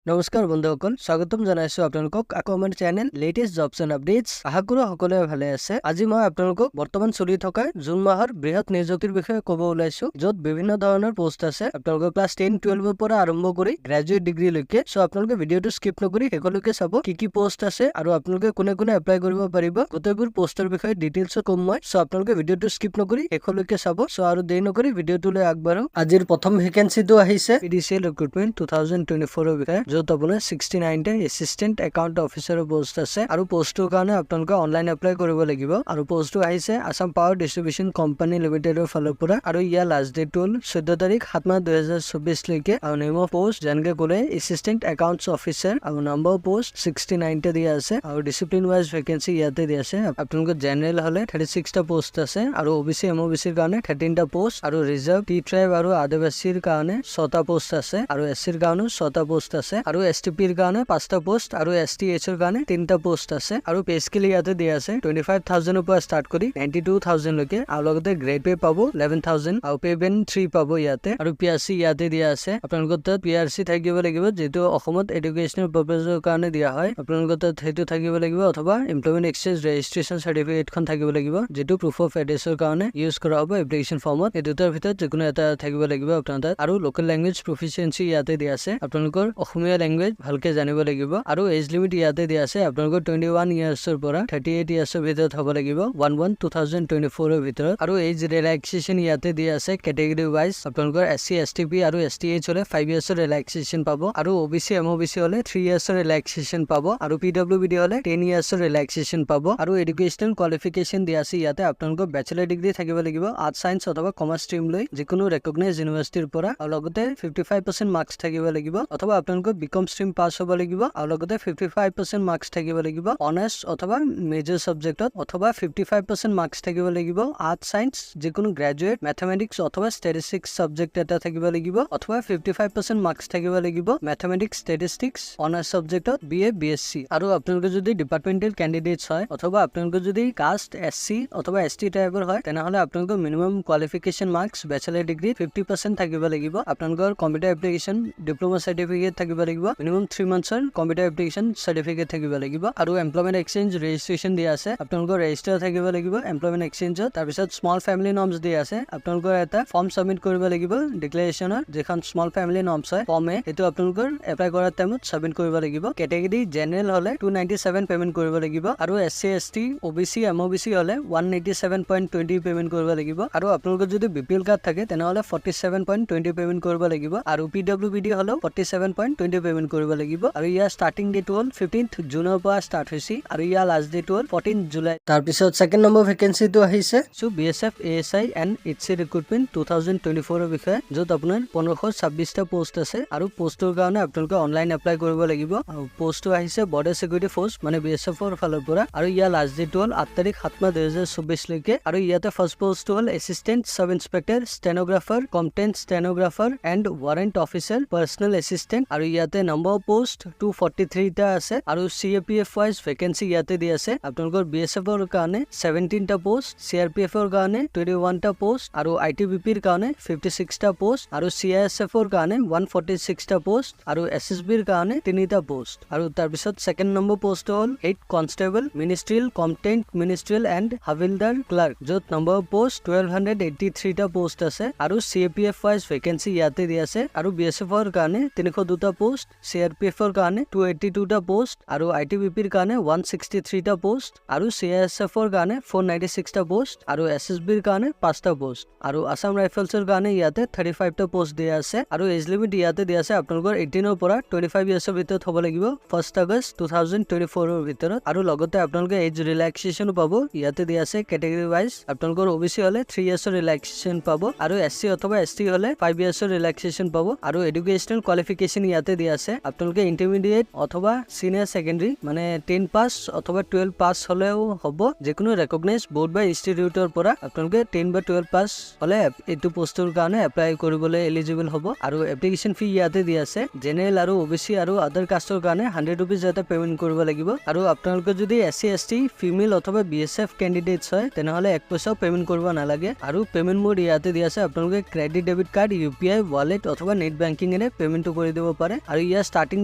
নমস্কাৰ বন্ধুসকল, স্বাগতম জনাইছো আপোনালোকক আকৌ আমাৰ channel latest jobs and updates. আশা কৰো সকলোৱে ভালে আছে। আজি মই আপোনালোকক বৰ্তমান চলি থকা জুন মাহৰ বৃহৎ নিযুক্তিৰ বিষয়ে ক'ব ওলাইছো, য'ত বিভিন্ন ধৰণৰ পোষ্ট আছে। আপোনালোকৰ ক্লাছ 10-12 পৰা আৰম্ভ কৰি গ্ৰেজুৱেট ডিগ্ৰী লৈকে। সো আপোনালোকে ভিডিঅ'টো স্কিপ নকৰি শেষলৈকে চাব কি কি পোষ্ট আছে আৰু আপোনালোকে কোনে কোনে এপ্লাই কৰিব পাৰিব। গোটেইবোৰ পোষ্টৰ বিষয়ে ডিটেইলছত ক'ম মই। সো আপোনালোকে ভিডিঅ'টো স্কিপ নকৰি শেষলৈকে চাব। সো আৰু দেৰি নকৰি ভিডিঅ'টোলৈ আগবাঢ়ো। আজিৰ প্ৰথম ভেকেন্সিটো আহিছে PDCL ৰিক্ৰুটমেণ্ট 2024 ৰ বিষয়ে, য'ত আপোনাৰ 69টা এছিষ্টেণ্ট একাউণ্ট অফিচাৰৰ পোষ্ট আছে আৰু পোষ্টটোৰ কাৰণে আপোনালোকে অনলাইন এপ্লাই কৰিব লাগিব। আৰু পোষ্টটো আহিছে আসাম পাৱাৰ ডিষ্ট্ৰিবিউচন কোম্পানী লিমিটেডৰ ফালৰ পৰা আৰু ইয়াৰ লাষ্ট ডেট হ'ল 14 তাৰিখ 7 মাহ 2024 লৈকে। আৰু নেম অফ পোষ্ট যেনেকে ক'লে এছিষ্টেণ্ট একাউণ্টছ অফিচাৰ আৰু নাম্বাৰ অফ পোষ্ট 69টা দিয়া আছে আৰু ডিচিপ্লিন ৱাইজ ভেকেন্সি ইয়াতে দিয়া আছে। আপোনালোকৰ জেনেৰেল হ'লে 36টা পোষ্ট আছে আৰু OBC MOBCৰ কাৰণে 13টা পোষ্ট আৰু ৰিজাৰ্ভ টি ট্ৰাইব আৰু আদিবাসীৰ কাৰণে 6টা পোষ্ট আছে আৰু SCৰ কাৰণেও 6টা পোষ্ট আছে আৰু STPৰ কাৰণে 5টা পোষ্ট আৰু STHৰ কাৰণে 3টা পোষ্ট আছে আৰু পে স্কেল ইয়াতে দিয়া আছে 25,000ৰ পৰা ষ্টাৰ্ট কৰি 92,000 লৈকে আৰু লগতে গ্ৰেড পে পাব 11,000 আৰু পে বেন 3 পাব ইয়াতে আৰু PRC ইয়াতে দিয়া আছে। আপোনালোকৰ তাত PRC থাকিব লাগিব, যিটো অসমত এডুকেশ্যনেল পাৰপাছৰ কাৰণে দিয়া হয়। আপোনালোকৰ তাত সেইটো থাকিব লাগিব অথবা এমপ্লয়মেণ্ট এক্সচেঞ্জ ৰেজিষ্ট্ৰেশ্যন চাৰ্টিফিকেটখন থাকিব লাগিব, যিটো প্ৰুফ অফ এড্ৰেছৰ কাৰণে ইউজ কৰা হ'ব এপ্লিকেশ্যন ফৰ্মত। এই দুটাৰ ভিতৰত যিকোনো এটা থাকিব লাগিব আপোনাৰ তাত। আৰু লোকেল লেংগুৱেজ প্ৰফিচিয়েঞ্চি ইয়াতে দিয়া আছে, আপোনালোকৰ অসমীয়া লেংগুৱেজ ভালকে জানিব লাগিব। আৰু এজ লিমিট ইয়াতে দিয়া আছে, আপোনালোকৰ 21 ইয়াৰ্ছৰ পৰা 38 ইয়াৰ্ছৰ ভিতৰত হ'ব লাগিব 1/1/2024 ৰ ভিতৰত। আৰু এজ ৰিলেক্সেশ্যন ইয়াতে দিয়া আছে কেটেগৰী ৱাইজ। আপোনালোকৰ SC STP আৰু STH হ'লে 5 ইয়াৰ্ছৰ ৰিলেক্সেশ্যন পাব আৰু OBC MOBC হ'লে 3 ইয়াৰ্ছৰ ৰিলেক্সেশ্যন পাব আৰু PWBD হ'লে 10 ইয়াৰ্ছৰ ৰিলেক্সেশ্যন পাব। আৰু এডুকেশ্যনেল কোৱালিফিকেশ্যন দিয়া আছে ইয়াতে, আপোনালোকৰ বেচেলৰ ডিগ্ৰী থাকিব লাগিব আৰ্টছ চাইন্স অথবা কমাৰ্চ ষ্ট্ৰীম লৈ যিকোনো ৰেকগনাইজ ইউনিভাৰ্চিটিৰ পৰা আৰু লগতে 55% মাৰ্কছ থাকিব লাগিব অথবা আপোনালোকৰ BCom ষ্ট্ৰীম পাছ হ'ব লাগিব আৰু লগতে 55% মাৰ্কছ থাকিব লাগিব অনাৰ্ছ অথবা মেজৰ ছাবজেক্টত অথবা 55% মাৰ্কছ থাকিব লাগিব আৰ্টছ চাইন্স যিকোনো গ্ৰেজুৱেট মেথমেটিক্স অথবা ষ্টেটিষ্টিক্স ছাবজেক্ট এটা থাকিব লাগিব অথবা 55% মাৰ্কছ থাকিব লাগিব মেথমেটিক্স ষ্টেটিষ্টিক্স অনাৰ্ছ ছাবজেক্টত BA BSc। আৰু আপোনালোকে যদি ডিপাৰ্টমেণ্টেল কেণ্ডিডেটছ হয় অথবা আপোনালোকে যদি কাষ্ট SC অথবা ST টাইপৰ হয়, তেনেহ'লে আপোনালোকৰ minimum qualification marks bachelor degree 50% থাকিব লাগিব। আপোনালোকৰ কম্পিউটাৰ এপ্লিকেশ্যন ডিপ্ল'মা চাৰ্টিফিকেট থাকিব লাগিব, মিনিমাম 3 মান্থছৰ কম্পিউটাৰ এপ্লিকেশ্যন চাৰ্টিফিকেট থাকিব লাগিব। আৰু এমপ্লয়মেণ্ট এক্সচেঞ্জ ৰেজিষ্ট্ৰেশ্যন দিয়া আছে, আপোনালোকৰ ৰেজিষ্টাৰ থাকিব লাগিব এমপ্লয়মেণ্ট এক্সচেঞ্জত। তাৰপিছত স্মল ফেমিলি নৰ্মছ দিয়া আছে, আপোনালোকৰ এটা ফৰ্ম ছাবমিট কৰিব লাগিব ডিক্লেৰেশ্যনৰ, যিখন স্মল ফেমিলি নৰ্মছ হয় ফৰ্ম এ, সেইটো আপোনালোকৰ এপ্লাই কৰাৰ টাইমত ছাবমিট কৰিব লাগিব। কেটেগৰী জেনেৰেল হ'লে 297 পে'মেণ্ট কৰিব লাগিব আৰু SC ST OBC MOBC হ'লে 187.20 পে'মেণ্ট কৰিব লাগিব। আৰু আপোনালোকৰ যদি BPL কাৰ্ড থাকে তেনেহ'লে 47.20 পে'মেণ্ট কৰিব লাগিব আৰু PWBD হ'লেও 47.20 পে'মেণ্ট কৰিব লাগিব। আৰু ইয়াৰ ষ্টাৰ্টিং ডেট হ'ল 15 জুনৰ পৰা ষ্টাৰ্ট হৈছে আৰু ইয়াৰ লাষ্ট ডেট হ'ল 14 জুলাই। তাৰপিছত ছেকেণ্ড নম্বৰ ভেকেন্সিটো আহিছে BSF ASI and HC recruitment 2024 ৰ বিষয়ে, য'ত আপোনাৰ 1526টা পোষ্ট আছে আৰু পোষ্টৰ কাৰণে আপোনালোকে অনলাইন এপ্লাই কৰিব লাগিব। আৰু পোষ্টটো আহিছে বৰ্ডাৰ চিকিউৰিটি ফ'ৰ্চ মানে BSF ৰ ফালৰ পৰা আৰু ইয়াৰ লাষ্ট ডেট হ'ল 8 তাৰিখ 7 মাহ 2024 লৈকে। আৰু ইয়াতে ফাৰ্ষ্ট পোষ্টটো হ'ল assistant sub inspector stenographer combatant stenographer and warrant officer personnel assistant. আৰু ইয়াতে নম্বৰ অফ পোষ্ট 243টা আছে আৰু CAPF ৱাইজ ভেকেন্সি ইয়াতে দি আছে। আপোনালোকৰ BSF ৰ কাৰণে 17টা পোষ্ট, CRPF ৰ কাৰণে 21টা পোষ্ট আৰু ITBP ৰ কাৰণে 56টা পোষ্ট আৰু CISF ৰ কাৰণে 146টা পোষ্ট আৰু SSB ৰ কাৰণে 3টা পোষ্ট। আৰু তাৰপিছত ছেকেণ্ড নম্বৰ পোষ্ট হ'ল 8 constable ministerial combatant ministerial and havildar clerk, য'ত নম্বৰ অফ পোষ্ট 1283টা পোষ্ট আছে আৰু CAPF ৱাইজ ভেকেন্সি ইয়াতে দি আছে। আৰু BSF ৰ কাৰণে 302টা পোষ্ট, CRPF ৰ কাৰণে 282টা পোষ্ট আৰু ITBP ৰ কাৰণে 163টা পোষ্ট আৰু CISF ৰ কাৰণে 496টা পোষ্ট আৰু SSB ৰ কাৰণে 5টা পোষ্ট আৰু আসাম ৰাইফলছৰ কাৰণে ইয়াতে 35টা পোষ্ট দিয়া আছে। আৰু এজ লিমিট ইয়াতে দিয়া আছে, আপোনালোকৰ 18ৰ পৰা 25 ইয়াৰ্ছৰ ভিতৰত হ'ব লাগিব 1 আগষ্ট 2024 ৰ ভিতৰত। আৰু লগতে আপোনালোকে এজ ৰিলেক্সেশ্যনো পাব, ইয়াতে দিয়া আছে কেটেগৰী ৱাইজ। আপোনালোকৰ OBC হ'লে 3 ইয়াৰ্ছৰ ৰিলেক্সেশ্যন পাব আৰু SC অথবা ST হ'লে 5 ইয়াৰ্ছৰ ৰিলেক্সেশ্যন পাব। আৰু এডুকেশ্যনেল কোৱালিফিকেশ্যন ইয়াতে দিয়া আছে, আপোনালোকে ইণ্টাৰমিডিয়েট অথবা চিনিয়ৰ ছেকেণ্ডেৰী মানে 10 পাছ অথবা 12 পাছ হ'লেও হ'ব, যিকোনো ৰেকগনাইজ বৰ্ড বা ইনষ্টিটিউটৰ পৰা আপোনালোকে 10 বা 12 পাছ হ'লে এইটো পোষ্টৰ কাৰণে এপ্লাই কৰিবলৈ এলিজিবল হ'ব। আৰু এপ্লিকেশ্যন ফি ইয়াতে দিয়া আছে, জেনেৰেল আৰু OBC আৰু আদাৰ কাষ্টৰ কাৰণে 100 rupees এটা পে'মেণ্ট কৰিব লাগিব। আৰু আপোনালোকে যদি SC ST ফিমেল অথবা BSF কেণ্ডিডেটছ হয় তেনেহ'লে 1 পইচাও পে'মেণ্ট কৰিব নালাগে। আৰু পে'মেণ্ট মোড ইয়াতে দিয়া আছে, আপোনালোকে credit debit card UPI wallet অথবা নেট বেংকিঙেৰে পে'মেণ্টটো কৰি দিব পাৰে। আৰু আৰু ইয়াৰ ষ্টাৰ্টিং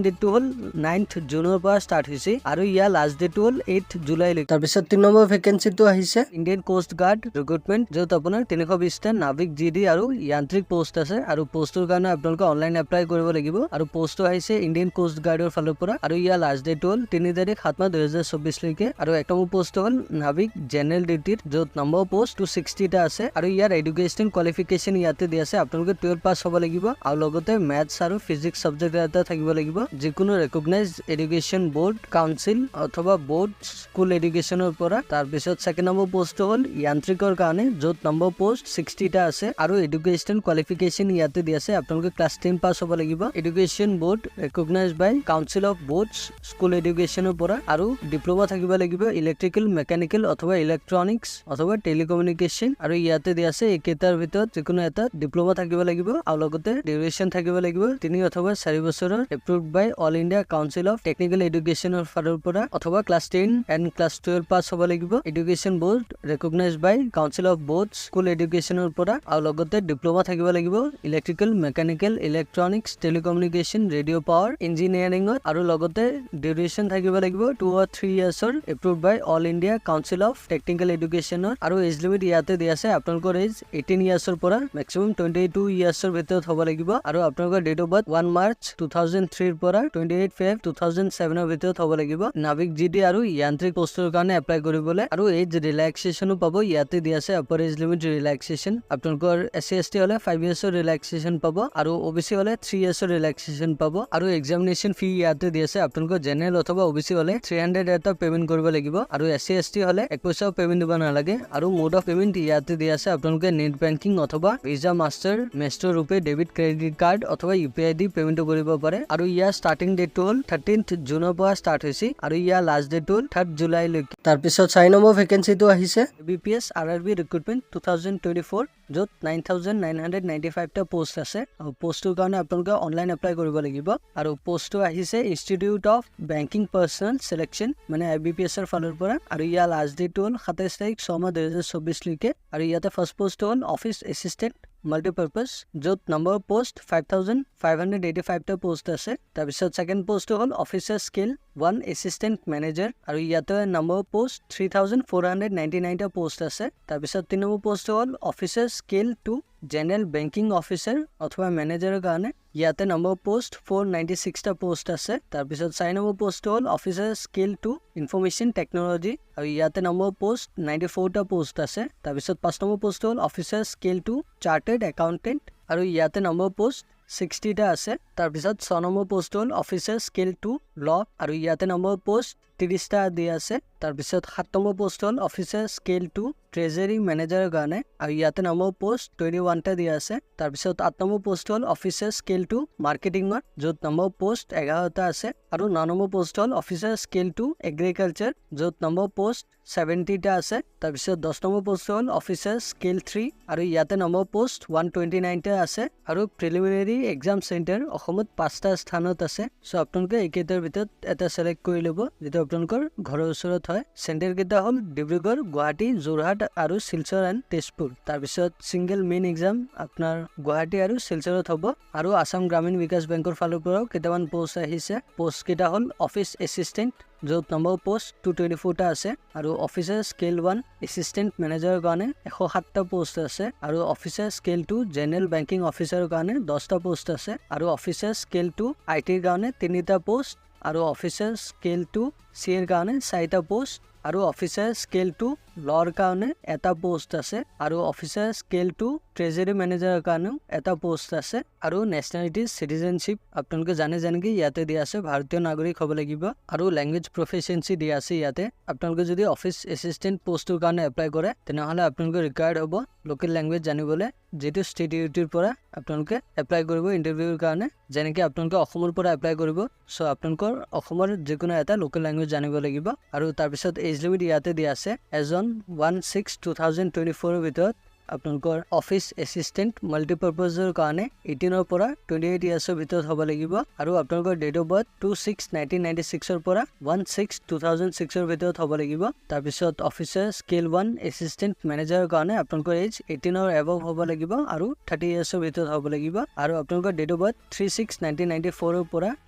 ডেটটো হ'ল 9th জুনৰ পৰা ষ্টাৰ্ট হৈছে আৰু ইয়াৰ লাষ্ট ডেটটো হ'ল 8th জুলাইলৈকে। তাৰপিছত 3 নম্বৰ ভেকেঞ্চিটো আহিছে ইণ্ডিয়ান কোষ্ট গাৰ্ড ৰিক্ৰুটমেণ্ট, য'ত আপোনাৰ 320টা নাবিক জিডি আৰু যান্ত্ৰিক পোষ্ট আছে আৰু পোষ্টৰ কাৰণে আপোনালোকে অনলাইন এপ্লাই কৰিব লাগিব আৰু পোষ্টটো আহিছে ইণ্ডিয়ান কোষ্ট গাৰ্ডৰ ফালৰ পৰা আৰু ইয়াৰ লাষ্ট ডেট হ'ল 3 তাৰিখ 7 মাহ 2024 লৈকে আৰু 1 নম্বৰ পোষ্ট হ'ল নাবিক জেনেৰেল ডিউটিৰ, য'ত নম্বৰ পোষ্ট 260টা আছে আৰু ইয়াৰ এডুকেশ্যন কোৱালিফিকেশ্যন ইয়াতে দিয়া আছে। আপোনালোকে 12 পাছ হ'ব লাগিব আৰু লগতে মেথছ আৰু ফিজিক্স সাবজেক্ট এটা থাকিব লাগিব, যিকোনো ৰেকগনাইজ এডুকেশ্যন বোৰ্ড কাউন্সিল অথবা বোৰ্ড স্কুল এডুকেশ্যনৰ পৰা। তাৰপিছত 2nd নম্বৰ পোষ্ট হ'ল যান্ত্ৰিকৰ কাৰণে, য'ত নম্বৰ পোষ্ট 60টা আছে আৰু এডুকেশ্যন কোৱালিফিকেশ্যন ইয়াতে দিয়া আছে। আপোনালোকে ক্লাছ 10 পাছ হ'ব লাগিব, education board recognise by council of boards school এডুকেশ্যনৰ পৰা আৰু ডিপ্ল'মা থাকিব লাগিব ইলেক্ট্ৰিকেল মেকানিকেল অথবা ইলেক্ট্ৰনিক্স অথবা টেলিকমিউনিকেশ্যন আৰু ইয়াতে দিয়া আছে এইকেইটাৰ ভিতৰত যিকোনো এটা ডিপ্ল'মা থাকিব লাগিব আৰু লগতে ডিউৰেশ্যন থাকিব লাগিব 3 অথবা 4 বছৰৰ, approved by all India council of technical এডুকেশ্যনৰ ফালৰ পৰা অথবা ক্লাছ 10 এণ্ড ক্লাছ 12 পাছ হ'ব লাগিব, education board recognise by council of board school এডুকেশ্যনৰ পৰা আৰু লগতে ডিপ্ল'মা থাকিব লাগিব electrical mechanical electronics telecommunication radio' power ইঞ্জিনিয়াৰিঙত আৰু লগতে ডিউৰেশ্যন থাকিব লাগিব 2 or 3 ইয়াৰ্ছৰ, approved by all India council of technical এডুকেশ্যনৰ আৰু এজ লিমিট ইয়াতে দিয়া আছে। আপোনালোকৰ এজ 18 ইয়াৰ্ছৰ পৰা মেক্সিমাম 22 ইয়াৰ্ছৰ ভিতৰত হ'ব লাগিব আৰু আপোনালোকৰ ডেট অফ বাৰ্থ 1 মাৰ্চ 2003 ৰ পৰা 28 ফেব্ৰুৱাৰী 2007 ৰ ভিতৰত হ'ব লাগিব নাবিক জিডি আৰু যান্ত্ৰিক পোষ্টৰ কাৰণে এপ্লাই কৰিবলৈ আৰু এজ ৰিলেক্সেশ্যনো পাব ইয়াতে দিয়া আছে। আপাৰ এজ লিমিট ৰিলেক্সেশ্যন আপোনালোকৰ SC ST হ'লে 5 ইয়াৰ্ছৰ ৰিলেক্সেশ্যন পাব আৰু OBC হ'লে 3 ইয়াৰ্ছৰ ৰিলেক্সেশ্যন পাব আৰু এক্সামিনেশ্যন ফি ইয়াতে দিয়া আছে। আপোনালোকৰ জেনেৰেল অথবা OBC হ'লে 300 এটা পেমেন্ট কৰিব লাগিব আৰু SC ST হ'লে 1 পইচাও পেমেন্ট দিব নালাগে আৰু মোড অফ পেমেন্ট ইয়াতে দিয়া আছে। আপোনালোকে নেট বেংকিং অথবা ভিজা মাষ্টাৰ মেষ্টৰ ৰূপে ডেবিট ক্ৰেডিট কাৰ্ড অথবা UPI দি পেমেন্ট কৰিব পাৰে আৰু ইয়াৰ ষ্টাৰ্টিং ডেটটো হ'ল 13th জুনৰ পৰা ষ্টাৰ্ট হৈছে আৰু ইয়াৰ লাষ্ট ডেট হ'ল 3rd জুলাইলৈকে। তাৰপিছত 4 নম্বৰ ভেকেঞ্চিটো আহিছে BPS RRB ৰিক্ৰুটমেণ্ট 2024, য'ত 9,995টা পোষ্ট আছে আৰু পোষ্টটোৰ কাৰণে আপোনালোকে অনলাইন এপ্লাই কৰিব লাগিব আৰু পোষ্টটো আহিছে institute of banking personal selection মানে IBPS ৰ ফালৰ পৰা আৰু ইয়াৰ লাষ্ট ডেট হ'ল 27 তাৰিখ 6 মাহ 2024 লৈকে আৰু ইয়াতে ফাৰ্ষ্ট পোষ্ট হ'ল অফিচ এছিষ্টেণ্ট মাল্টিপাৰ্পাছ, য'ত নম্বৰ পোষ্ট 5,585টা পোষ্ট আছে। তাৰপিছত 2nd পোষ্ট হ'ল অফিচাৰ স্কেল 1 এছিষ্টেণ্ট মেনেজাৰ আৰু ইয়াতে নম্বৰ পোষ্ট 3,499টা পোষ্ট আছে। তাৰপিছত 3 নম্বৰ পোষ্ট হ'ল officer scale 2 general banking officer অথবা মেনেজাৰৰ কাৰণে, ইয়াতে নম্বৰ পোষ্ট 496টা পোষ্ট আছে। তাৰপিছত 4 নম্বৰ পোষ্ট হ'ল অফিচাৰ স্কেল 2 ইনফৰমেশ্যন টেকনলজি আৰু ইয়াতে নম্বৰ পোষ্ট 94টা পোষ্ট আছে। তাৰপিছত 5 নম্বৰ পোষ্ট হ'ল অফিচাৰ স্কেল 2 চাৰ্টাৰ্ড একাউণ্টেণ্ট আৰু ইয়াতে নম্বৰ পোষ্ট 60টা আছে। তাৰপিছত 6 নম্বৰ পোষ্ট হ'ল অফিচাৰ স্কেল 2 ল আৰু ইয়াতে নম্বৰ পোষ্ট 30টা দিয়া আছে। তাৰপিছত 7 নম্বৰ পোষ্ট হ'ল অফিচাৰ স্কেল 2 ট্ৰেজাৰী মেনেজাৰৰ কাৰণে আৰু ইয়াতে নম্বৰ পোষ্ট 21টা দিয়া আছে। তাৰপিছত 8 নম্বৰ পোষ্ট হ'ল অফিচাৰ স্কেল 2 মাৰ্কেটিঙৰ, য'ত নম্বৰ পোষ্ট 11টা আছে আৰু 9 নম্বৰ পোষ্ট হ'ল অফিচাৰ স্কেল 2 এগ্ৰিকালচাৰ, য'ত নম্বৰ পোষ্ট 70টা আছে। তাৰপিছত 10 নম্বৰ পোষ্ট হ'ল অফিচাৰ স্কেল 3 আৰু ইয়াতে নম্বৰ পোষ্ট 129টা আছে আৰু প্ৰিলিমিনাৰী এক্সাম চেণ্টাৰ অসমত 5টা স্থানত আছে। চ' আপোনালোকে এইকেইটাৰ ভিতৰত এটা চিলেক্ট কৰি ল'ব যিটো আপোনালোকৰ ঘৰৰ ওচৰত হয়। চেণ্টাৰ কেইটা হ'ল ডিব্ৰুগড়, গুৱাহাটী, যোৰহাট আৰু শিলচৰ এণ্ড তেজপুৰ। তাৰপিছত ছিংগল মেইন এক্সাম আপোনাৰ গুৱাহাটী আৰু শিলচৰত হ'ব আৰু আসাম গ্ৰামীণ বিকাশ বেংকৰ ফালৰ পৰাও কেইটামান পোষ্ট আহিছে। পোষ্ট কেইটা হ'ল অফিচ এছিষ্টেণ্ট, য'ত নম্বৰ পোষ্ট 224টা আছে আৰু অফিচাৰ স্কেল 1 এছিষ্টেণ্ট মেনেজাৰৰ কাৰণে 107টা পোষ্ট আছে আৰু অফিচাৰ স্কেল 2 জেনেৰেল বেংকিং অফিচাৰৰ কাৰণে 10টা পোষ্ট আছে আৰু অফিচাৰ স্কেল 2 ITৰ কাৰণে 3টা পোষ্ট আৰু অফিচাৰ স্কেল 2 CAৰ কাৰণে 4টা পোষ্ট আৰু অফিচাৰ স্কেল 2 লৰ কাৰণে 1টা পোষ্ট আছে আৰু অফিচাৰ স্কেল 2 ট্ৰেজাৰী মেনেজাৰৰ কাৰণেও 1টা পোষ্ট আছে আৰু নেশ্যনেলিটি চিটিজেনশ্বিপ আপোনালোকে জানে যেনেকৈ ইয়াতে দিয়া আছে ভাৰতীয় নাগৰিক হ'ব লাগিব আৰু লেংগুৱেজ প্ৰফিচিয়েঞ্চি দিয়া আছে ইয়াতে। আপোনালোকে যদি অফিচ এছিষ্টেণ্ট পোষ্টটোৰ কাৰণে এপ্লাই কৰে তেনেহ'লে আপোনালোকে ৰিকুৱাৰ্ড হ'ব লোকেল লেংগুৱেজ জানিবলৈ, যিটো ষ্টেট ইউটিৰ পৰা আপোনালোকে এপ্লাই কৰিব ইণ্টাৰভিউৰ কাৰণে। যেনেকৈ আপোনালোকে অসমৰ পৰা এপ্লাই কৰিব, চ' আপোনালোকৰ অসমৰ যিকোনো এটা লোকেল লেংগুৱেজ জানিব লাগিব আৰু তাৰপিছত এজ লিমিট ইয়াতে দিয়া আছে এজন 1/6/2024 ভিতৰত আপোনালোকৰ অফিচ এছিষ্টেণ্ট মাল্টিপাৰ্পাজৰ কাৰণে 18 ৰ পৰা 28 ইয়াৰ্ছৰ ভিতৰত হ'ব লাগিব আৰু আপোনালোকৰ ডেট অফ বাৰ্থ 26/1996 ৰ পৰা 16/2006 ৰ ভিতৰত হ'ব লাগিব। তাৰপিছত অফিচাৰ স্কেল 1 এছিষ্টেণ্ট মেনেজাৰৰ কাৰণে আপোনালোকৰ এজ 18 ৰ এবভ হ'ব লাগিব আৰু 30 ইয়াৰ্ছৰ ভিতৰত হ'ব লাগিব আৰু আপোনালোকৰ ডেট অফ বাৰ্থ 36/1994 ৰ পৰা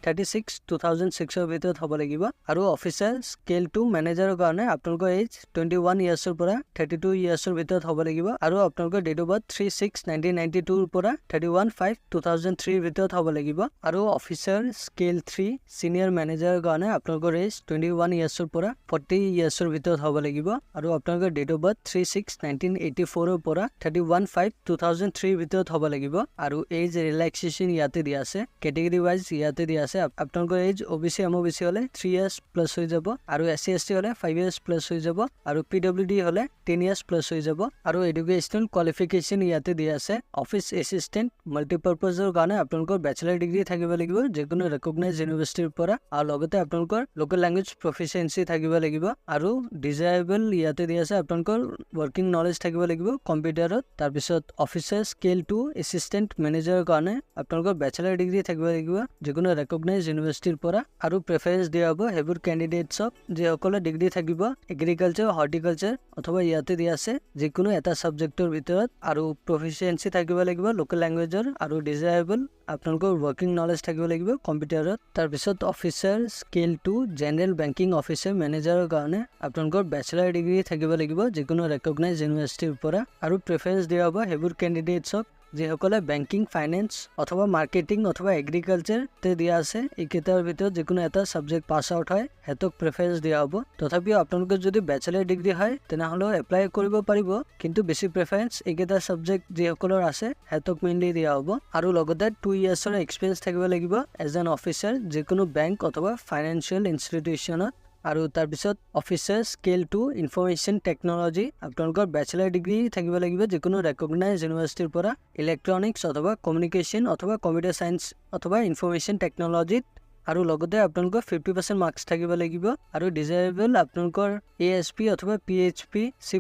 36/2006 ৰ ভিতৰত হ'ব লাগিব আৰু অফিচাৰ স্কেল 2 মেনেজাৰৰ কাৰণে আপোনালোকৰ এজ 21 ইয়াৰ্ছৰ পৰা 32 ইয়াৰ্ছৰ ভিতৰত হ'ব লাগিব আৰু আপোনালোকৰ ডেট অফ বাৰ্থ 36/1992 ৰ পৰা 31/5/2003 ৰ ভিতৰত হ'ব লাগিব আৰু অফিচাৰ স্কেল 3 চিনিয়ৰ মেনেজাৰৰ কাৰণে আপোনালোকৰ এজ 21 ইয়াৰ্ছৰ পৰা 40 ইয়াৰ্ছৰ ভিতৰত হ'ব লাগিব আৰু আপোনালোকৰ ডেট অফ বাৰ্থ 36/1984 ৰ পৰা 31/5/2003 ৰ ভিতৰত হ'ব লাগিব আৰু এজ ৰিলেক্সেশ্যন ইয়াতে দিয়া আছে, কেটেগৰী ৱাইজ ইয়াতে দিয়া আছে। আপোনালোকৰ এজ OBC MOBC হলে 3 ইয়াৰ্ছ প্লাছ হৈ যাব আৰু SC ST হলে 5 ইয়াৰ্ছ প্লাছ হৈ যাব আৰু PWD হলে 10 ইয়াৰ্ছ প্লাছ হৈ যাব আৰু এডুকেশ্যনেল কোৱালিফিকেশ্যন ইয়াতে দিয়া আছে। অফিচ এছিষ্টেণ্ট মাল্টিপাৰ্পাজৰ কাৰণে আপোনালোকৰ বেচেলাৰ ডিগ্ৰী থাকিব লাগিব যিকোনো ৰেকগনাইজ ইউনিভাৰ্চিটিৰ পৰা আৰু লগতে আপোনালোকৰ লোকেল লেংগুৱেজ প্ৰফিচিয়েঞ্চি থাকিব লাগিব আৰু ডিজায়াবল ইয়াতে দিয়া আছে আপোনালোকৰ ৱৰ্কিং নলেজ থাকিব লাগিব কম্পিউটাৰত। তাৰপিছত অফিচাৰ স্কেল 2 এছিষ্টেণ্ট মেনেজাৰৰ কাৰণে আপোনালোকৰ বেচেলাৰ ডিগ্ৰী থাকিব লাগিব যিকোনো ৰেকগনাইজ ইউনিভাৰ্চিটিৰ পৰা আৰু প্ৰেফাৰেঞ্চ দিয়া হ'ব সেইবোৰ কেণ্ডিডেটছক যিসকলৰ ডিগ্ৰী থাকিব এগ্ৰিকালচাৰ হৰ্টিকালচাৰ অথবা ইয়াতে দিয়া আছে যিকোনো এটা ছাবজেক্টৰ ভিতৰত আৰু প্ৰফিচিয়েঞ্চি থাকিব লাগিব লোকেল লেংগুৱেজৰ আৰু ডিজায়াবল আপোনালোকৰ ৱৰ্কিং নলেজ থাকিব লাগিব কম্পিউটাৰত। তাৰপিছত officer scale 2 general banking officer মেনেজাৰৰ কাৰণে আপোনালোকৰ বেচেলাৰ ডিগ্ৰী থাকিব লাগিব যিকোনো ৰেকগনাইজ ইউনিভাৰ্চিটিৰ পৰা আৰু প্ৰেফাৰেঞ্চ দিয়া হ'ব সেইবোৰ কেণ্ডিডেটছক যিসকলে বেংকিং ফাইনেন্স অথবা মাৰ্কেটিং অথবা এগ্ৰিকালচাৰতে দিয়া আছে এইকেইটাৰ ভিতৰত যিকোনো এটা ছাবজেক্ট পাছ আউট হয় সিহঁতক প্ৰেফাৰেঞ্চ দিয়া হ'ব। তথাপিও আপোনালোকৰ যদি বেচেলাৰ ডিগ্ৰী হয় তেনেহ'লে এপ্লাই কৰিব পাৰিব কিন্তু বেছি প্ৰেফাৰেঞ্চ এইকেইটা ছাবজেক্ট যিসকলৰ আছে সিহঁতক মেইনলি দিয়া হ'ব আৰু লগতে 2 ইয়াৰ্ছৰ এক্সপিৰিয়েঞ্চ থাকিব লাগিব এজ এন অফিচাৰ যিকোনো বেংক অথবা ফাইনেন্সিয়েল ইনষ্টিটিউশ্যনত আৰু তাৰপিছত অফিচাৰ স্কেল 2 ইনফৰমেশ্যন টেকনলজি আপোনালোকৰ বেচেলাৰ ডিগ্ৰী থাকিব লাগিব যিকোনো ৰেকগনাইজ ইউনিভাৰ্চিটিৰ পৰা ইলেক্ট্ৰনিক্স অথবা কমিউনিকেশ্যন অথবা কম্পিউটাৰ চায়েন্স অথবা ইনফৰমেশ্যন টেকনলজিত আৰু লগতে আপোনালোকৰ 50% মাৰ্কছ থাকিব লাগিব আৰু ডিজায়াবল আপোনালোকৰ ASP অথবা PHP C++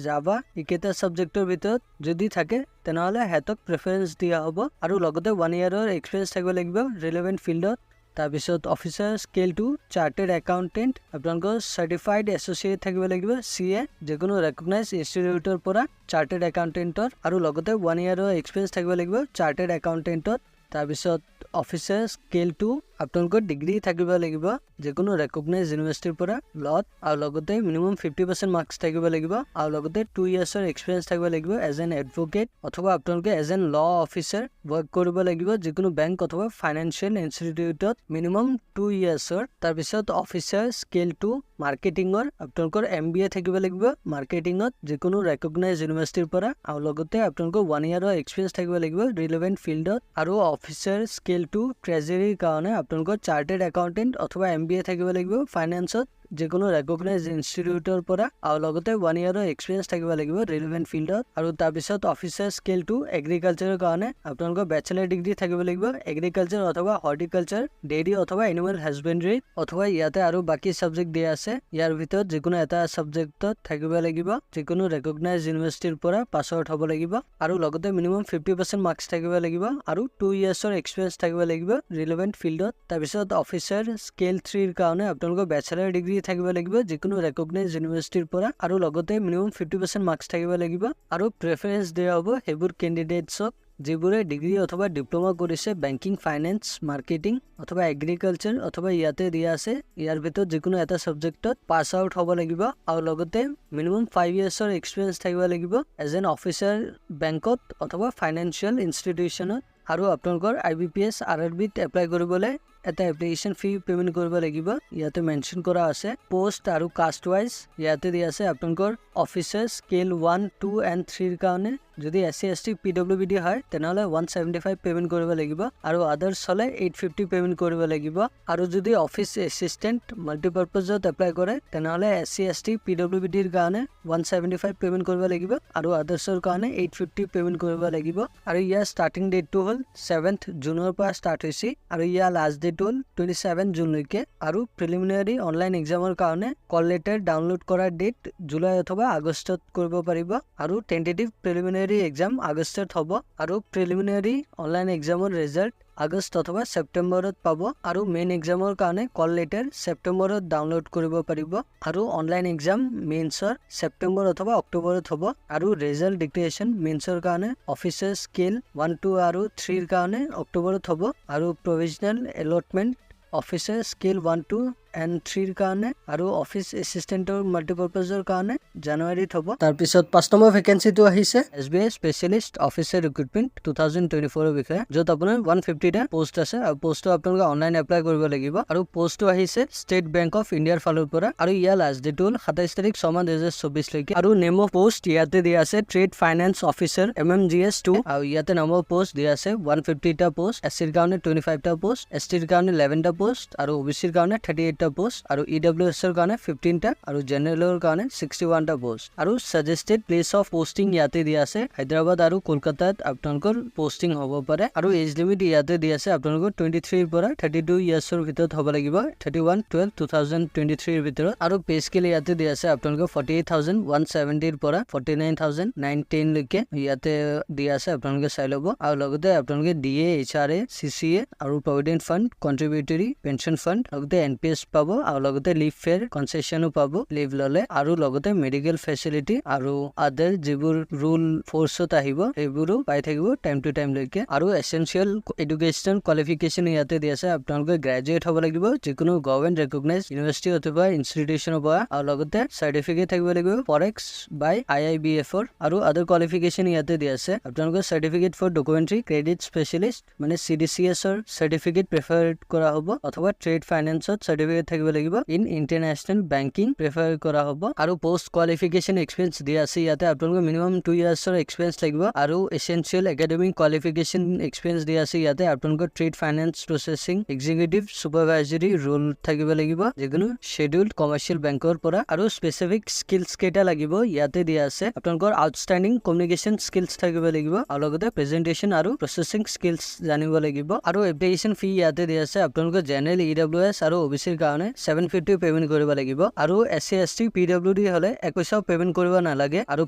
জাভা এইকেইটা ছাবজেক্টৰ ভিতৰত যদি থাকে তেনেহ'লে সিহঁতক প্ৰেফাৰেঞ্চ দিয়া হ'ব আৰু লগতে 1 ইয়াৰৰ এক্সপিৰিয়েঞ্চ থাকিব লাগিব ৰিলেভেণ্ট ফিল্ডত। তাৰপিছত অফিচাৰ স্কেল 2 চাৰ্টাৰ্ড একাউণ্টেণ্ট আপোনালোকৰ চাৰ্টিফাইড এছ'চিয়েট থাকিব লাগিব CA যিকোনো ৰেকগনাইজ ইনষ্টিটিউটৰ পৰা চাৰ্টাৰ্ড একাউণ্টেণ্টৰ আৰু লগতে 1 ইয়াৰৰ এক্সপিৰিয়েঞ্চ থাকিব লাগিব চাৰ্টাৰ্ড একাউণ্টেণ্টত। তাৰপিছত অফিচাৰ স্কেল 2 আপোনালোকৰ ডিগ্ৰী থাকিব লাগিব যিকোনো ৰেকগনাইজ ইউনিভাৰ্চিটিৰ পৰা লত আৰু লগতে মিনিমাম 50% মাৰ্কছ থাকিব লাগিব আৰু লগতে 2 ইয়াৰ্ছৰ এক্সপিৰিয়েঞ্চ থাকিব লাগিব এজ এন এডভকেট অথবা আপোনালোকে এজ এন ল অফিচাৰ ৱৰ্ক কৰিব লাগিব যিকোনো বেংক অথবা ফাইনেন্সিয়েল ইনষ্টিটিউটত মিনিমাম 2 ইয়াৰ্ছৰ। তাৰপিছত অফিচাৰ স্কেল 2 মাৰ্কেটিঙৰ আপোনালোকৰ MBA থাকিব লাগিব মাৰ্কেটিঙত যিকোনো ৰেকগনাইজ ইউনিভাৰ্চিটিৰ পৰা আৰু লগতে আপোনালোকৰ 1 ইয়াৰৰ এক্সপিৰিয়েঞ্চ থাকিব লাগিব ৰিলেভেণ্ট ফিল্ডত আৰু অফিচাৰ স্কেল 2 ট্ৰেজাৰীৰ কাৰণে আপোনালোকৰ চাৰ্টাৰ্ড একাউণ্টেণ্ট অথবা MBA থাকিব লাগিব ফাইনেন্সত যিকোনো ৰেকগনাইজ ইনষ্টিটিউটৰ পৰা আৰু লগতে 1 ইয়াৰৰ এক্সপিৰিয়েঞ্চ থাকিব লাগিব ৰিলেভেণ্ট ফিল্ডত আৰু তাৰপিছত অফিচাৰ স্কেল 2 এগ্ৰিকালচাৰৰ কাৰণে আপোনালোকৰ বেচেলাৰ ডিগ্ৰী থাকিব লাগিব এগ্ৰিকালচাৰ অথবা হৰ্টিকালচাৰ ডেইৰী অথবা এনিমেল হাজবেণ্ডাৰী অথবা ইয়াতে আৰু বাকী ছাবজেক্ট দিয়া আছে ইয়াৰ ভিতৰত যিকোনো এটা ছাবজেক্টত থাকিব লাগিব যিকোনো ৰেকগনাইজ ইউনিভাৰ্চিটিৰ পৰা পাছ আউট হ'ব লাগিব আৰু লগতে মিনিমাম 50% মাৰ্কছ থাকিব লাগিব আৰু 2 ইয়াৰ্ছৰ এক্সপিৰিয়েঞ্চ থাকিব লাগিব ৰিলেভেণ্ট ফিল্ডত। তাৰপিছত অফিচাৰ স্কেল 3ৰ কাৰণে আপোনালোকৰ বেচেলাৰ ডিগ্ৰী থাকিব লাগিব যিকোনো ৰেকগনাইজ ইউনিভাৰ্চিটিৰ পৰা আৰু লগতে মিনিমাম 50% মাৰ্কছ থাকিব লাগিব আৰু প্ৰেফাৰেঞ্চ দিয়া হ'ব সেইবোৰ কেণ্ডিডেটছক যিবোৰে ডিগ্ৰী অথবা ডিপ্ল'মা কৰিছে বেংকিং ফাইনেন্স মাৰ্কেটিং অথবা এগ্ৰিকালচাৰ অথবা ইয়াতে দিয়া আছে ইয়াৰ ভিতৰত যিকোনো এটা ছাবজেক্টত পাছ আউট হ'ব লাগিব আৰু লগতে মিনিমাম 5 ইয়াৰ্ছৰ এক্সপিৰিয়েঞ্চ থাকিব লাগিব এজ এন অফিচাৰ বেংকত অথবা ফাইনেন্সিয়েল ইনষ্টিটিউশ্যনত আৰু আপোনালোকৰ IBPS RRBত এপ্লাই কৰিবলৈ এটা এপ্লিকেশ্যন ফি পেমেণ্ট কৰিব লাগিব ইয়াতে মেনশ্যন কৰা আছে পোষ্ট আৰু কাষ্ট ৱাইজ ইয়াতে দিয়া আছে আপোনালোকৰ অফিচাৰ স্কেল 1, 2 and 3ৰ কাৰণে যদি SC ST PWD হয় তেনেহ'লে 175 পেমেণ্ট কৰিব লাগিব আৰু আদাৰ্ছ হ'লে 850 পেমেণ্ট কৰিব লাগিব আৰু যদি অফিচ এছিষ্টেণ্ট মাল্টিপাৰ্পাজত এপ্লাই কৰে তেনেহ'লে SC ST PWDৰ কাৰণে 175 পেমেণ্ট কৰিব লাগিব আৰু আদাৰ্ছৰ কাৰণে 850 পেমেণ্ট কৰিব লাগিব আৰু ইয়াৰ ষ্টাৰ্টিং ডেটটো হ'ল 7th জুনৰ পৰা ষ্টাৰ্ট হৈছে আৰু ইয়াৰ লাষ্ট ডেট ডেট হ'ল 27 জুনলৈকে আৰু প্ৰিলিমিনাৰী অনলাইন এক্সামৰ কাৰণে কল লেটাৰ ডাউনলোড কৰাৰ ডেট জুলাই অথবা আগষ্টত কৰিব পাৰিব আৰু টেন্টেটিভ প্ৰিলিমিনাৰী এক্সাম আগষ্টত হ'ব আৰু প্ৰিলিমিনাৰী অনলাইন এক্সামৰ ৰিজাল্ট আগষ্ট অথবা সেপ্টেম্বৰত পাব আৰু মেইন এক্সামৰ কাৰণে কল লেটাৰ সেপ্টেম্বৰত ডাউনলোড কৰিব পাৰিব আৰু অনলাইন এক্সাম মেইনছৰ সেপ্টেম্বৰ অথবা অক্টোবৰত হ'ব আৰু ৰিজাল্ট ডিক্লেৰেশ্যন মেইনছৰ কাৰণে অফিচাৰ স্কেল 1, 2 আৰু 3 ৰ কাৰণে অক্টোবৰত হ'ব আৰু provisional allotment officer scale 1, 2 and 3 ৰ কাৰণে আৰু অফিচ এছিষ্টেণ্টৰ মাল্টিপাৰপাছৰ কাৰণে জানুৱাৰীত হ'ব। তাৰপিছত 5 নম্বৰ ভেকেঞ্চিটো আহিছে SBI স্পেচিয়েলিষ্ট অফিচাৰ ৰিক্ৰুটমেণ্ট 2024 ৰ বিষয়ে, য'ত আপোনাৰ 150টা পোষ্ট আছে আৰু পোষ্টটো আপোনালোকে অনলাইন এপ্লাই কৰিব লাগিব আৰু পোষ্টটো আহিছে ষ্টেট বেংক অফ ইণ্ডিয়াৰ ফালৰ পৰা আৰু ইয়াৰ লাষ্ট ডেট হ'ল 27 তাৰিখ 6 মাহ 2024 লৈকে আৰু নেম অফ পোষ্ট ইয়াতে দিয়া আছে ট্ৰেড ফাইনেন্স অফিচাৰ MMGS 2 আৰু ইয়াতে নাম অফ পোষ্ট দিয়া আছে 150টা পোষ্ট, SC ৰ কাৰণে 25টা পোষ্ট, ST ৰ কাৰণে 11টা পোষ্ট আৰু OBC ৰ কাৰণে 38টা পোষ্ট আৰু EWS ৰ কাৰণে 15টা আৰু জেনেৰেলৰ কাৰণে 61টা পোষ্ট আৰু সাজেষ্টেড প্লেচ অফ পোষ্টিং ইয়াতে দিয়া আছে হায়দৰাবাদ আৰু কলকাতাত আপোনালোকৰ পোষ্টিং হ'ব পাৰে আৰু এজ লিমিট ইয়াতে দিয়া আছে আপোনালোকৰ 23 ৰ পৰা 32 ইয়াৰ্ছৰ ভিতৰত হ'ব লাগিব 31/12/2023 ৰ ভিতৰত আৰু পে স্কেল ইয়াতে দিয়া আছে আপোনালোকৰ 48,170 ৰ পৰা 49,910 লৈকে ইয়াতে দিয়া আছে আপোনালোকে চাই ল'ব আৰু লগতে আপোনালোকে DA HRA CCA আৰু provident fund contributory pension fund লগতে NPS পাব আৰু লগতে লিভ ফেয়াৰ কনসেশনো পাব লিভ ললে আৰু লগতে মেডিকেল ফেচিলিটি আৰু আদাৰ যিবোৰ ৰুল ফোৰ্সত আহিব সেইবোৰো পাই থাকিব টাইম টু টাইম লৈকে আৰু এসেনশিয়াল এডুকেশন কোৱালিফিকেশন ইয়াতে দিয়া আছে আপোনালোকে গ্ৰেজুৱেট হ'ব লাগিব যিকোনো গভৰ্ণমেণ্ট ৰেকগনাইজ ইউনিভাৰ্চিটি অথবা ইনষ্টিটিউচনৰ পৰা আৰু লগতে চাৰ্টিফিকেট থাকিব লাগিব ফৰেক্স বাই IIBF আৰু আদাৰ কোৱালিফিকেশন ইয়াতে দিয়া আছে আপোনালোকৰ certificate for documentary credit specialist মানে CDCS ৰ চাৰ্টিফিকেট প্ৰিফাৰ কৰা হ'ব অথবা ট্ৰেড ফাইনেন্সত চাৰ্টিফিকেট থাকিব লাগিব ইন ইন্টাৰনেশ্যনেল বেংকিং প্ৰিফাৰ কৰা হ'ব আৰু পোষ্ট কোৱালিফিকেশন এক্সপেৰিয়েন্স দিয়া আছে ইয়াতে আপোনালোকৰ মিনিমাম 2 ইয়াৰ্ছৰ এক্সপেৰিয়েন্স লাগিব আৰু এসেনশিয়াল একাডেমিক কোৱালিফিকেশন এক্সপেৰিয়েন্স দিয়া আছে ইয়াতে আপোনালোকৰ ট্ৰেড ফাইনেন্স প্ৰসেছিং এক্সিকিউটিভ সুপাৰভাইজাৰী ৰোল থাকিব লাগিব যিকোনো শেডিউল্ড কমাৰ্চিয়েল বেংকৰ পৰা আৰু স্পেচিফিক স্কিলছ কেইটা লাগিব ইয়াতে দিয়া আছে আপোনালোকৰ আউটষ্টেণ্ডিং কমিউনিকেশ্যন স্কিলছ থাকিব লাগিব আৰু লগতে প্ৰেজেন্টেশ্যন আৰু প্ৰসেছিং স্কিলছ জানিব লাগিব আৰু এপ্লিকেশ্যন ফি ইয়াতে দিয়া আছে আপোনালোকৰ জেনেৰেল EWS আৰু OBC ৰ কাৰণে 750 পেমেন্ট কৰিব লাগিব আৰু SC ST PWD হলে 21 পেমেন্ট কৰিব নালাগে আৰু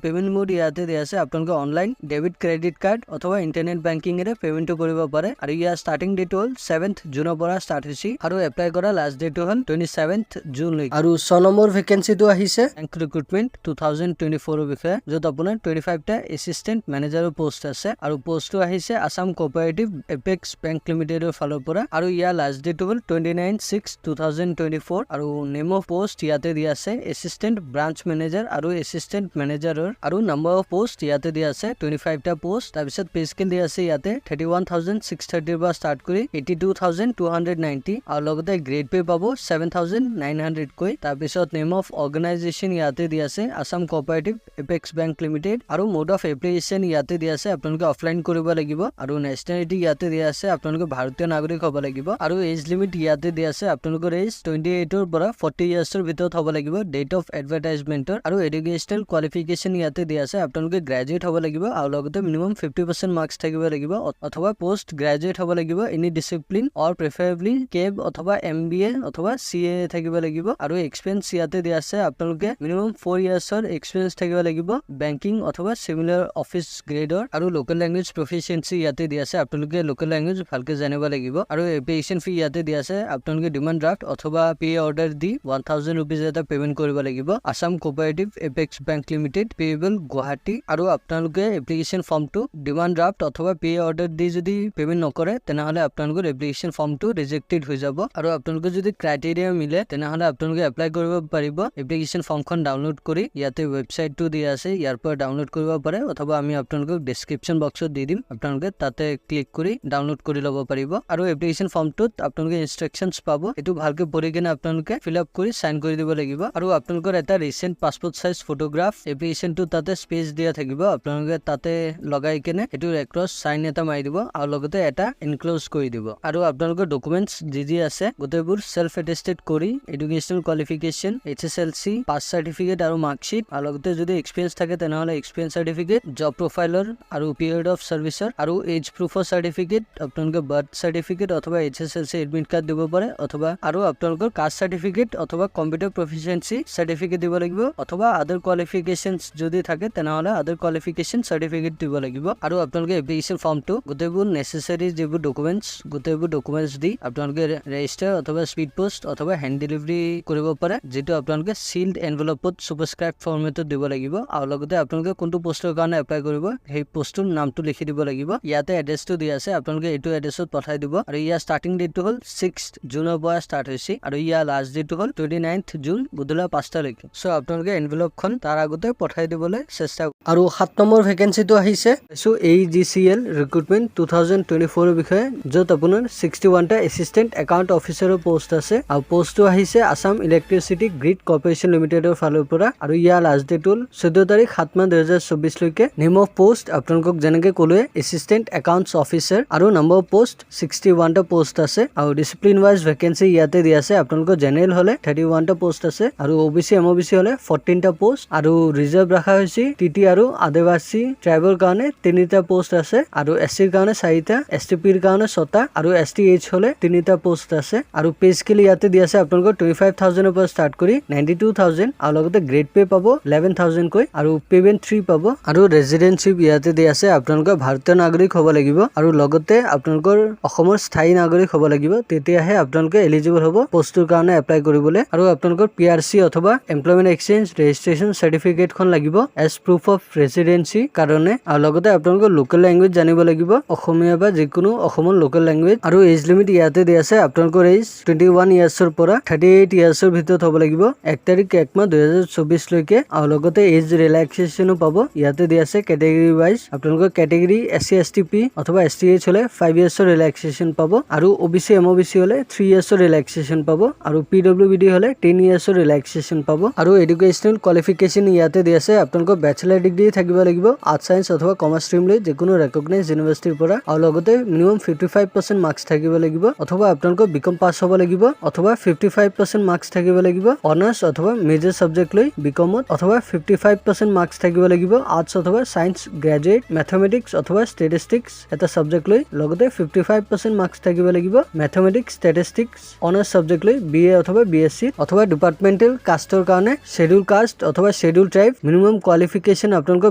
পেমেন্ট মোড ইয়াতে দিয়া আছে আপোনালোকে অনলাইন ডেবিট ক্ৰেডিট কাৰ্ড অথবা ইন্টাৰনেট বেংকিং এৰে পেমেন্টটো কৰিব পাৰে আৰু ইয়াৰ ষ্টাৰ্টিং ডেট হ'ল 7th জুনৰ পৰা ষ্টাৰ্ট হৈছে আৰু এপ্লাই কৰা লাষ্ট ডেট হ'ল 27th জুন লৈকে আৰু 6 নম্বৰ ভেকেন্সিটো আহিছে বেংক ৰিক্ৰুটমেন্ট 2024 ৰ বিষয়ে য'ত আপোনাৰ 25টা এছিষ্টেণ্ট মেনেজাৰৰ পোষ্ট আছে আৰু পোষ্টটো আহিছে আসাম কোঅপাৰেটিভ এপেক্স বেংক লিমিটেডৰ ফালৰ পৰা আৰু ইয়াৰ লাষ্ট ডেট হ'ল 29/6/2024 আৰু নেম অফ পোষ্ট ইয়াতে দিয়া আছে এছিষ্টেণ্ট ব্ৰাঞ্চ মেনেজাৰ আৰু এছিষ্টেণ্ট মেনেজাৰৰ আৰু নাম্বাৰ অফ পোষ্ট ইয়াতে দিয়া আছে 25টা পোষ্ট তাৰপিছত পে স্কেল দিয়া আছে ইয়াতে 31,630 পৰা ষ্টাৰ্ট কৰি 82,290 আৰু লগতে গ্ৰেড পে পাব 7,900 কৈ তাৰপিছত নেম অফ অৰ্গেনাইজেশ্যন ইয়াতে দিয়া আছে Assam cooperative apex bank limited আৰু মোড অফ এপ্লিকেশ্যন ইয়াতে দিয়া আছে আপোনালোকে অফলাইন কৰিব লাগিব আৰু নেশ্যনেলিটি ইয়াতে দিয়া আছে আপোনালোকে ভাৰতীয় নাগৰিক হ'ব লাগিব আৰু এজ লিমিট ইয়াতে দিয়া আছে আপোনালোকৰ এজ 28 ৰ পৰা 40 ইয়াৰ্ছৰ ভিতৰত হ'ব লাগিব ডেট অফ এডভাৰটাইজমেন্টৰ আৰু এডুকেশ্যনেল কোৱালিফিকেশ্যন ইয়াতে দিয়া আছে আপোনালোকে গ্ৰেজুৱেট হ'ব লাগিব আৰু লগতে মিনিমাম 50% মাৰ্কছ থাকিব লাগিব অথবা পোষ্ট গ্ৰেজুৱেট হ'ব লাগিব এনি ডিসিপ্লিন অৰ প্ৰিফাৰেবলি কেব অথবা MBA অথবা CA থাকিব লাগিব আৰু এক্সপেৰিয়েন্স ইয়াতে দিয়া আছে আপোনালোকে মিনিমাম 4 ইয়াৰ্ছৰ এক্সপেৰিয়েন্স থাকিব লাগিব বেংকিং অথবা সিমিলাৰ অফিচ গ্ৰেডৰ আৰু লোকেল ল্যাঙ্গুৱেজ প্ৰফিচিয়েন্সি ইয়াতে দিয়া আছে আপোনালোকে লোকেল ল্যাঙ্গুৱেজ ভালকে জানিব লাগিব আৰু এপ্লিকেশ্যন ফি ইয়াতে দিয়া আছে আপোনালোকে ডিমান্ড ড্ৰাফট অথবা পে অৰ্ডাৰ দি 1000 rupees এটা পেমেন্ট কৰিব লাগিব Assam cooperative apex bank limited payable Guwahati আৰু আপোনালোকে এপ্লিকেশ্যন ফৰ্মটো ডিমান্ড ড্ৰাফট অথবা পে অৰ্ডাৰ দি যদি পেমেন্ট নকৰে তেনেহলে আপোনালোকৰ এপ্লিকেশ্যন ফৰ্মটো ৰিজেক্টেড হৈ যাব আৰু আপোনালোকে যদি ক্ৰাইটেৰিয়া মিলে তেনেহলে আপোনালোকে এপ্লাই কৰিব পাৰিব এপ্লিকেশ্যন ফৰ্মখন ডাউনলোড কৰি ইয়াতে ৱেবছাইটটো দিয়া আছে ইয়াৰ পৰা ডাউনলোড কৰিব পাৰে অথবা আমি আপোনালোকক ডেসক্ৰিপচন বক্সত দি দিম আপোনালোকে তাতে ক্লিক কৰি ডাউনলোড কৰি ল'ব পাৰিব আৰু এপ্লিকেশ্যন ফৰ্মটোত আপোনালোকে ইনষ্ট্ৰাকচনছ পাব এটো ভালকে কৰি কিনে আপোনালোকে ফিল আপ কৰি সাইন কৰি দিব লাগিব আৰু আপোনালোকৰ এটা ৰিসেন্ট পাসপোৰ্ট সাইজ ফটোগ্ৰাফ এপ্লিকেশনটো তাতে স্পেস দিয়া থাকিব আপোনালোকে তাতে লগাই কিনে এটো এক্ৰছ সাইন এটা মাৰি দিব আৰু লগতে এটা এনক্লোজ কৰি দিব আৰু আপোনালোকৰ ডকুমেন্টস যি আছে গোটেইবোৰ সেলফ এটেস্টেড কৰি educational qualification HSLC pass certificate আৰু মাৰ্কশিট আৰু লগতে যদি এক্সপেৰিয়েন্স থাকে তেনেহলে এক্সপেৰিয়েন্স সাৰ্টিফিকেট জব প্ৰফাইলৰ আৰু পিৰিয়ড অফ সাৰ্ভিসৰ আৰু এজ প্ৰুফৰ সাৰ্টিফিকেট আপোনালোকে বাৰ্থ সাৰ্টিফিকেট অথবা HSLC এডমিট কাৰ্ড দিব পাৰে অথবা আৰু আপোনালোকৰ কাষ্ট সাৰ্টিফিকেট অথবা কম্পিউটাৰ প্ৰফিচিয়েন্সি সাৰ্টিফিকেট দিব লাগিব অথবা আদাৰ কোৱালিফিকেশনস যদি থাকে তেনেহলে আদাৰ কোৱালিফিকেশন সাৰ্টিফিকেট দিব লাগিব আৰু আপোনালোকে এপ্লিকেশন ফৰ্মটো গোটেইবোৰ নেসেসাৰি যিবোৰ ডকুমেন্টস গোটেইবোৰ ডকুমেন্টস দি আপোনালোকে ৰেজিষ্টাৰ অথবা স্পীড পোষ্ট অথবা হ্যান্ড ডেলিভাৰী কৰিব পাৰে যেটো আপোনালোকে সিলড এনভেলপত সুপাৰস্ক্ৰাইব ফৰ্মেটত দিব লাগিব আৰু লগতে আপোনালোকে কোনটো পোষ্টৰ কাৰণে এপ্লাই কৰিব সেই পোষ্টৰ নামটো লিখি দিব লাগিব ইয়াতে এড্ৰেছটো দিয়া আছে আপোনালোকে এইটো এড্ৰেছত পঠাই দিব আৰু ইয়াৰ ষ্টাৰ্টিং ডেটটো হ'ল 6 জুনৰ পৰা ষ্টাৰ্ট হৈছে আৰু ইয়াৰ লাষ্ট ডেটটো হ'ল 29 জুন গধূলি 5টা লৈকে সো আপোনালোকে এনভেলপখন তাৰ আগতে পঠাই দিবলৈ চেষ্টা আৰু 7 নম্বৰ ভেকেন্সিটো আহিছে সো AGCL ৰিক্ৰুটমেন্ট 2024 ৰ বিষয়ে যত আপোনাৰ 61টা এসিস্ট্যান্ট একাউন্ট অফিচাৰৰ পোষ্ট আছে আৰু পোষ্টটো আহিছে আসাম ইলেক্ট্ৰিচিটি গ্ৰিড কৰ্পোৰেচন লিমিটেডৰ ফালৰ পৰা আৰু ইয়াৰ লাষ্ট ডেট হ'ল 14 তাৰিখ 7 মাহ 2024 লৈকে নেম অফ পোষ্ট আপোনালোকক যেনেকৈ ক'লোৱে এসিস্ট্যান্ট একাউন্টস অফিচাৰ আৰু নম্বৰ অফ পোষ্ট 61টা পোষ্ট আছে আৰু ডিসিপ্লিন ওয়াইজ ভেকেন্সি ইয়াতে দিয়া আছে আপোনালোকৰ জেনাৰেল হলে 31টা পোষ্ট আছে আৰু OBC MOBC হলে 14টা পোষ্ট আৰু ৰিজাৰ্ভ ৰাখা হৈছে TT আৰু আদিবাসী ট্ৰাইবৰ কাৰণে 3টা পোষ্ট আছে আৰু SC ৰ কাৰণে 4টা STP ৰ কাৰণে 6টা আৰু STH হলে 3টা পোষ্ট আছে আৰু পে স্কেল ইয়াতে দিয়া আছে আপোনালোকৰ 25000 ৰ পৰা ষ্টাৰ্ট কৰি 92000 আৰু লগতে গ্ৰেড পে পাব 11000 কৈ আৰু পেমেন্ট 3 পাব আৰু ৰেজিডেন্সিপ ইয়াতে দিয়া আছে আপোনালোকৰ ভাৰতীয় নাগৰিক হ'ব লাগিব আৰু লগতে আপোনালোকৰ অসমৰ স্থায়ী নাগৰিক হ'ব লাগিব তেতিয়াহে আপোনালোকে এলিজিবল হ'ব পোষ্টৰ কাৰণে এপ্লাই কৰিবলৈ আৰু আপোনালোকৰ PRC অথবা এমপ্লয়মেন্ট এক্সচেঞ্জ ৰেজিষ্ট্ৰেচন সাৰ্টিফিকেট খন লাগিব এজ প্ৰুফ অফ ৰেজিডেন্সি কাৰণে আৰু লগতে আপোনালোকৰ লোকেল ল্যাঙ্গুৱেজ জানিব লাগিব অসমীয়া বা যিকোনো অসমৰ লোকেল ল্যাঙ্গুৱেজ আৰু এজ লিমিট ইয়াতে দিয়া আছে আপোনালোকৰ এজ 21 ইয়াৰ্ছৰ পৰা 38 ইয়াৰ্ছৰ ভিতৰত হ'ব লাগিব 1 তাৰিখ 1 মাহ 2024 লৈকে আৰু লগতে এজ ৰিলেক্সেশনো পাব ইয়াতে দিয়া আছে ক্যাটেগৰি ওয়াইজ আপোনালোকৰ ক্যাটেগৰি SC STP অথবা STH হলে 5 ইয়াৰ্ছৰ ৰিলেক্সেশন পাব আৰু OBC MOBC হলে 3 ইয়াৰ্ছৰ ৰিলেক্সেশন পাব আৰু PWBD হলে 10 ইয়াৰ্ছৰ ৰিলেক্সেশন পাব আৰু এডুকেশনাল কোৱালিফিকেশন ইয়াতে দিয়া আছে আপোনালোকৰ ব্যাচেলাৰ ডিগ্ৰী থাকিব লাগিব আৰ্টছ সায়েন্স অথবা কমাৰ্চ ষ্ট্ৰীম লৈ যিকোনো ৰেকগনাইজ ইউনিভাৰ্চিটিৰ পৰা আৰু লগতে মিনিমাম 55% মাৰ্কস থাকিব লাগিব অথবা আপোনালোকৰ বিকম পাস হ'ব লাগিব অথবা 55% মাৰ্কস থাকিব লাগিব অনাৰ্স অথবা মেজৰ সাবজেক্ট লৈ বিকমত অথবা 55% মাৰ্কস থাকিব লাগিব আৰ্টছ অথবা সায়েন্স গ্ৰেজুৱেট ম্যাথমেটিক্স অথবা ষ্টেটিষ্টিক্স এটা সাবজেক্ট লৈ লগতে 55% মাৰ্কস থাকিব লাগিব ম্যাথমেটিক্স ষ্টেটিষ্টিক্স অনাৰ্স সাবজেক্ট লৈ BA অথবা BSc অথবা ডিপাৰ্টমেন্টাল কাষ্টৰ কাৰণে শেডিউল কাষ্ট অথবা শেডিউল ট্ৰাইব মিনিমাম কোৱালিফিকেশন আপোনালোকৰ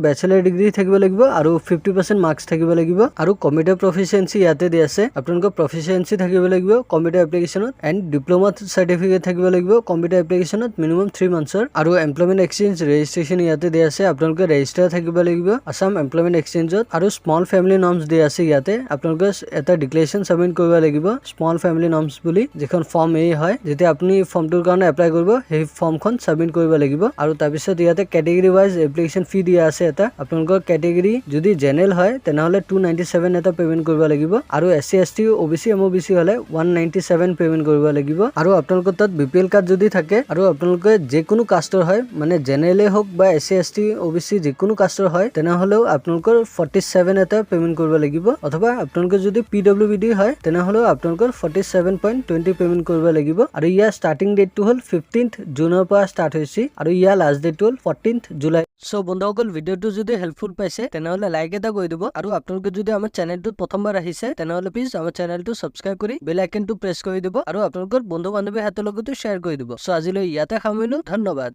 ব্যাচেলাৰ ডিগ্ৰী থাকিব লাগিব আৰু 50% মাৰ্কস থাকিব লাগিব আৰু কম্পিউটাৰ প্ৰফিচিয়েন্সি ইয়াতে দিয়া আছে আপোনালোকৰ প্ৰফিচিয়েন্সি থাকিব লাগিব কম্পিউটাৰ এপ্লিকেশনত এণ্ড ডিপ্লোমা সাৰ্টিফিকেট থাকিব লাগিব কম্পিউটাৰ এপ্লিকেশনত মিনিমাম 3 মান্থছৰ আৰু এমপ্লয়মেন্ট এক্সচেঞ্জ ৰেজিষ্ট্ৰেচন ইয়াতে দিয়া আছে আপোনালোকে ৰেজিষ্টাৰ থাকিব লাগিব আসাম এমপ্লয়মেন্ট এক্সচেঞ্জত আৰু স্মল ফেমিলি নৰ্মছ দিয়া আছে ইয়াতে আপোনালোকে এটা ডিক্লেৰেশ্যন সাবমিট কৰিব লাগিব স্মল ফেমিলি নৰ্মছ বুলি যিখন ফৰ্ম A হয় যেতিয়া আপুনি ফৰ্মটোৰ কাৰণে এপ্লাই কৰিব সেই ফৰ্মখন সাবমিট কৰিব লাগিব আৰু তাৰপিছত ইয়াতে ক্যাটেগৰি ওয়াইজ এপ্লিকেশন ফি দিয়া আছে এটা আপোনালোকৰ ক্যাটেগৰি যদি জেনাৰেল হয় তেনেহলে 297 এটা পেমেন্ট কৰিব লাগিব আৰু SC ST OBC MOBC হলে 197 পেমেন্ট কৰিব লাগিব আৰু আপোনালোকৰ তাত BPL কাৰ্ড যদি থাকে আৰু আপোনালোকে যিকোনো কাষ্টৰ হয় মানে জেনাৰেলে হওক বা SC ST OBC যিকোনো কাষ্টৰ হয় তেনেহলেও আপোনালোকৰ 47 এটা পেমেন্ট কৰিব লাগিব অথবা আপোনালোকে যদি PWBD হয় তেনেহলেও আপোনালোকৰ 47.20 পেমেন্ট কৰিব লাগিব আৰু ইয়াৰ ষ্টাৰ্টিং ডেটটো হ'ল 15th জুনৰ পৰা ষ্টাৰ্ট হৈছে আৰু ইয়াৰ লাষ্ট ডেট হ'ল 14th জুলাই সো বন্ধুসকল ভিডিওটো যদি হেল্পফুল পাইছে তেনেহলে লাইক এটা কৰি দিব আৰু আপোনালোকে যদি আমাৰ চেনেলটোত প্ৰথমবাৰ আহিছে তেনেহলে প্লিজ আমাৰ চেনেলটো সাবস্ক্ৰাইব কৰি বেল আইকনটো প্ৰেছ কৰি দিব আৰু আপোনালোকৰ বন্ধু বান্ধৱীৰ হাতৰ লগতো শ্বেয়াৰ কৰি দিব সো আজিলৈ ইয়াতে সামৰিলো ধন্যবাদ।